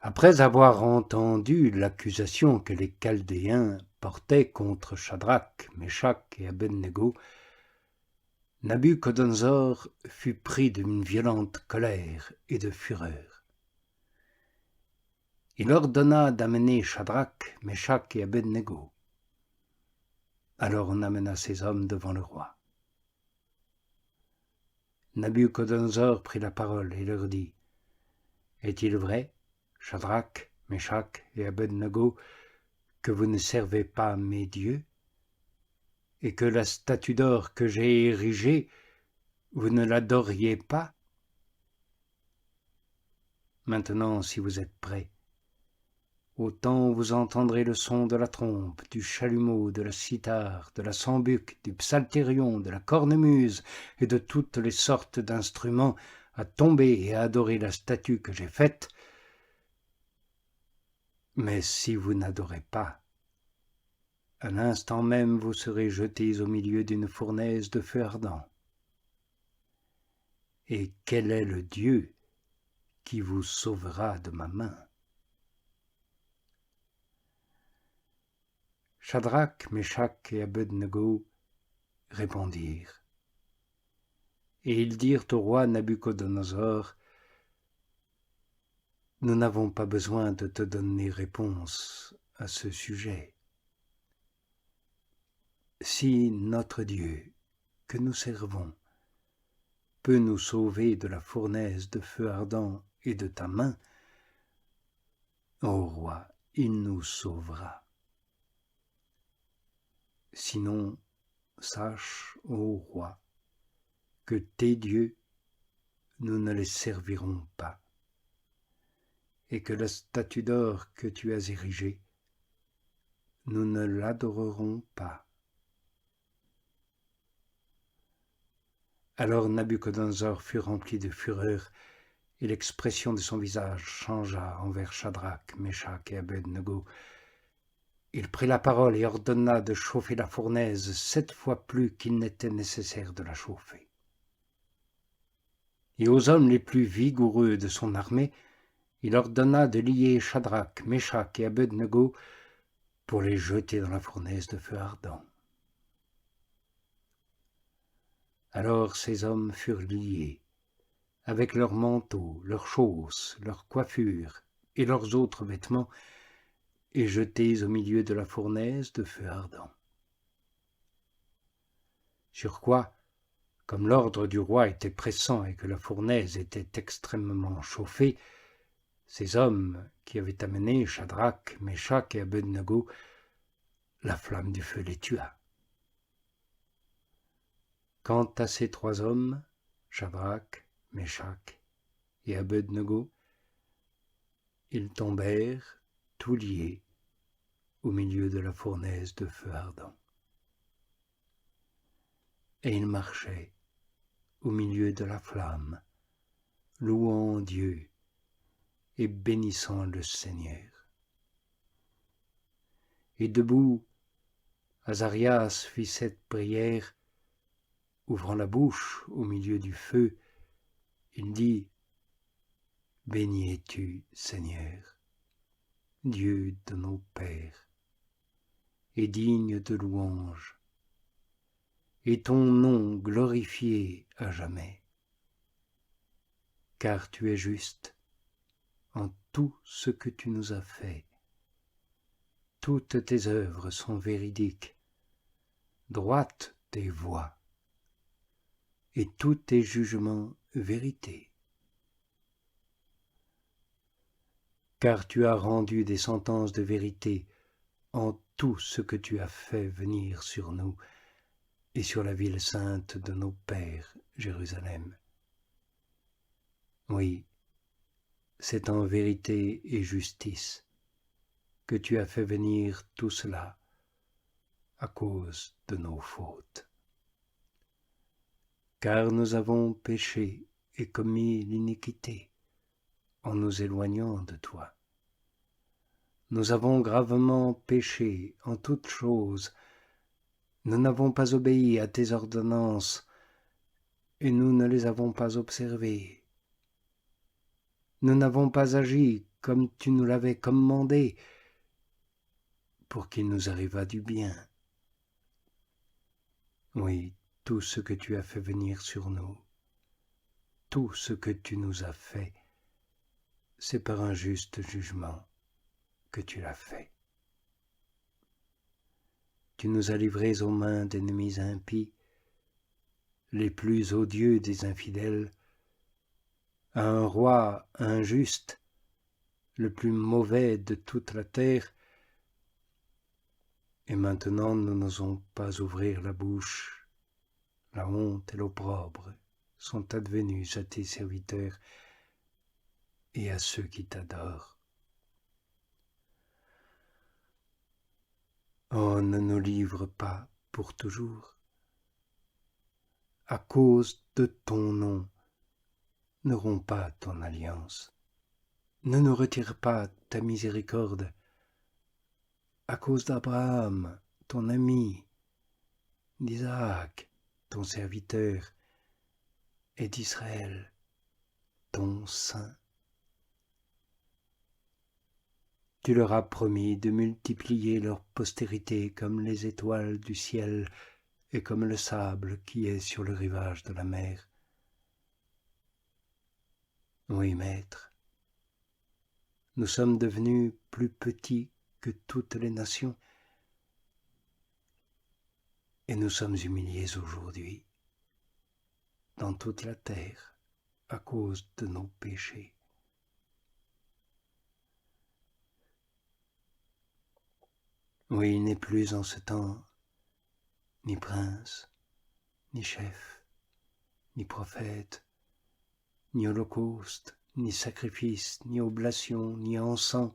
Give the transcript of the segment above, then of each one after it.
Après avoir entendu l'accusation que les Chaldéens portaient contre Shadrach, Meshach et Abednego, Nabuchodonosor fut pris d'une violente colère et de fureur. Il ordonna d'amener Shadrach, Meshach et Abednego. Alors on amena ces hommes devant le roi. Nabuchodonosor prit la parole et leur dit : « Est-il vrai, Shadrach, Meshach et Abednego, que vous ne servez pas mes dieux, et que la statue d'or que j'ai érigée, vous ne l'adoriez pas ? Maintenant, si vous êtes prêts, autant vous entendrez le son de la trompe, du chalumeau, de la cithare, de la sambuc, du psalterion, de la cornemuse et de toutes les sortes d'instruments à tomber et à adorer la statue que j'ai faite. Mais si vous n'adorez pas, à l'instant même vous serez jetés au milieu d'une fournaise de feu ardent. Et quel est le Dieu qui vous sauvera de ma main ? Shadrach, Meshach et Abednego répondirent. Et ils dirent au roi Nabuchodonosor : « Nous n'avons pas besoin de te donner réponse à ce sujet. Si notre Dieu, que nous servons, peut nous sauver de la fournaise de feu ardent et de ta main, ô roi, il nous sauvera. Sinon, sache, ô roi, que tes dieux, nous ne les servirons pas, et que la statue d'or que tu as érigée, nous ne l'adorerons pas. » Alors Nabuchodonosor fut rempli de fureur, et l'expression de son visage changea envers Shadrach, Meshach et Abednego. Il prit la parole et ordonna de chauffer la fournaise 7 fois plus qu'il n'était nécessaire de la chauffer. Et aux hommes les plus vigoureux de son armée, il ordonna de lier Shadrach, Meshach et Abednego pour les jeter dans la fournaise de feu ardent. Alors ces hommes furent liés, avec leurs manteaux, leurs chausses, leurs coiffures et leurs autres vêtements, et jetés au milieu de la fournaise de feu ardent. Sur quoi, comme l'ordre du roi était pressant et que la fournaise était extrêmement chauffée, ces hommes qui avaient amené Shadrach, Meshach et Abednego, la flamme du feu les tua. Quant à ces 3 hommes, Shadrach, Meshach et Abednego, ils tombèrent, tout liés, au milieu de la fournaise de feu ardent. Et ils marchaient au milieu de la flamme, louant Dieu et bénissant le Seigneur. Et debout, Azarias fit cette prière, ouvrant la bouche au milieu du feu, il dit : « Béni es-tu, Seigneur, Dieu de nos pères, et digne de louange, et ton nom glorifié à jamais. Car tu es juste en tout ce que tu nous as fait. Toutes tes œuvres sont véridiques, droites tes voies, et tous tes jugements vérité. Car tu as rendu des sentences de vérité en tout ce que tu as fait venir sur nous et sur la ville sainte de nos pères, Jérusalem. Oui, c'est en vérité et justice que tu as fait venir tout cela à cause de nos fautes. Car nous avons péché et commis l'iniquité en nous éloignant de toi. Nous avons gravement péché en toutes choses. Nous n'avons pas obéi à tes ordonnances et nous ne les avons pas observées. Nous n'avons pas agi comme tu nous l'avais commandé, pour qu'il nous arrivât du bien. Oui, tout ce que tu as fait venir sur nous, tout ce que tu nous as fait, c'est par un juste jugement que tu l'as fait. Tu nous as livrés aux mains d'ennemis impies, les plus odieux des infidèles, à un roi injuste, le plus mauvais de toute la terre, et maintenant nous n'osons pas ouvrir la bouche. La honte et l'opprobre sont advenus à tes serviteurs et à ceux qui t'adorent. Oh, ne nous livre pas pour toujours. À cause de ton nom, ne romps pas ton alliance. Ne nous retire pas ta miséricorde. À cause d'Abraham, ton ami, d'Isaac, ton serviteur, et d'Israël, ton saint. Tu leur as promis de multiplier leur postérité comme les étoiles du ciel et comme le sable qui est sur le rivage de la mer. Oui, Maître, nous sommes devenus plus petits que toutes les nations, et nous sommes humiliés aujourd'hui dans toute la terre à cause de nos péchés. Oui, il n'est plus en ce temps ni prince, ni chef, ni prophète, ni holocauste, ni sacrifice, ni oblation, ni encens,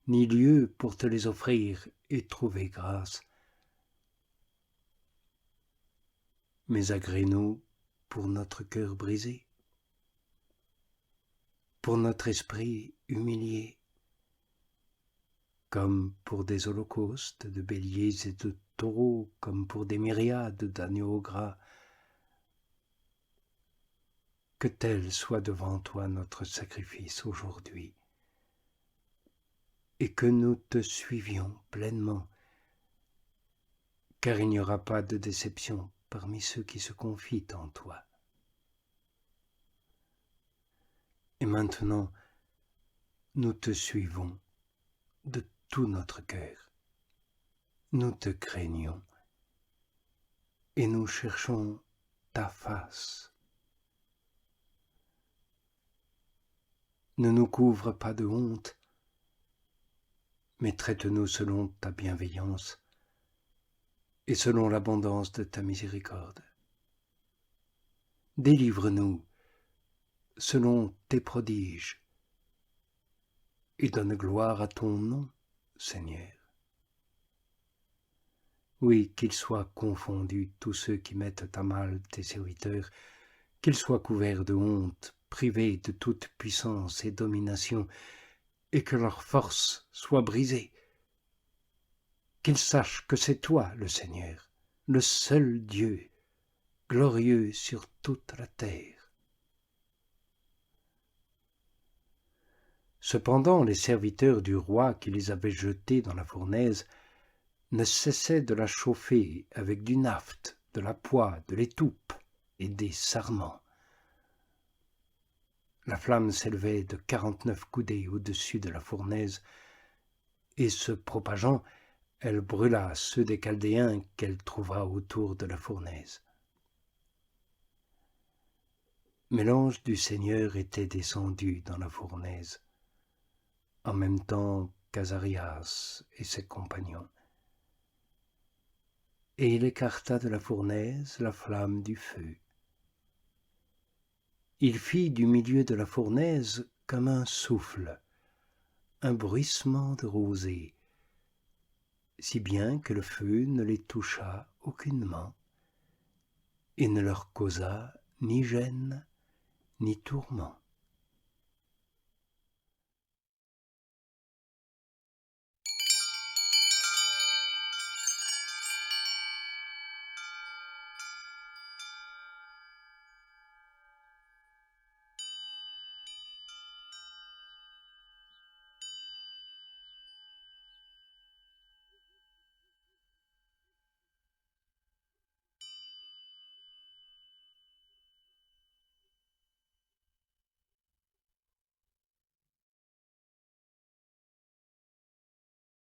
ni lieu pour te les offrir et trouver grâce. Mais agrée-nous pour notre cœur brisé, pour notre esprit humilié, comme pour des holocaustes de béliers et de taureaux, comme pour des myriades d'agneaux gras. Que tel soit devant toi notre sacrifice aujourd'hui, et que nous te suivions pleinement, car il n'y aura pas de déception parmi ceux qui se confient en toi. Et maintenant, nous te suivons de tout notre cœur. Nous te craignons et nous cherchons ta face. Ne nous couvre pas de honte, mais traite-nous selon ta bienveillance et selon l'abondance de ta miséricorde. Délivre-nous selon tes prodiges et donne gloire à ton nom, Seigneur. Oui, qu'ils soient confondus tous ceux qui mettent à mal tes serviteurs, qu'ils soient couverts de honte, privés de toute puissance et domination, et que leur force soit brisée. Qu'ils sachent que c'est toi, le Seigneur, le seul Dieu, glorieux sur toute la terre. Cependant, les serviteurs du roi qui les avaient jetés dans la fournaise ne cessaient de la chauffer avec du naphte, de la poix, de l'étoupe et des sarments. La flamme s'élevait de 49 coudées au-dessus de la fournaise, et se propageant, elle brûla ceux des Chaldéens qu'elle trouva autour de la fournaise. Mais l'ange du Seigneur était descendu dans la fournaise, en même temps qu'Azarias et ses compagnons. Et il écarta de la fournaise la flamme du feu. Il fit du milieu de la fournaise comme un souffle, un bruissement de rosée, si bien que le feu ne les toucha aucunement et ne leur causa ni gêne ni tourment.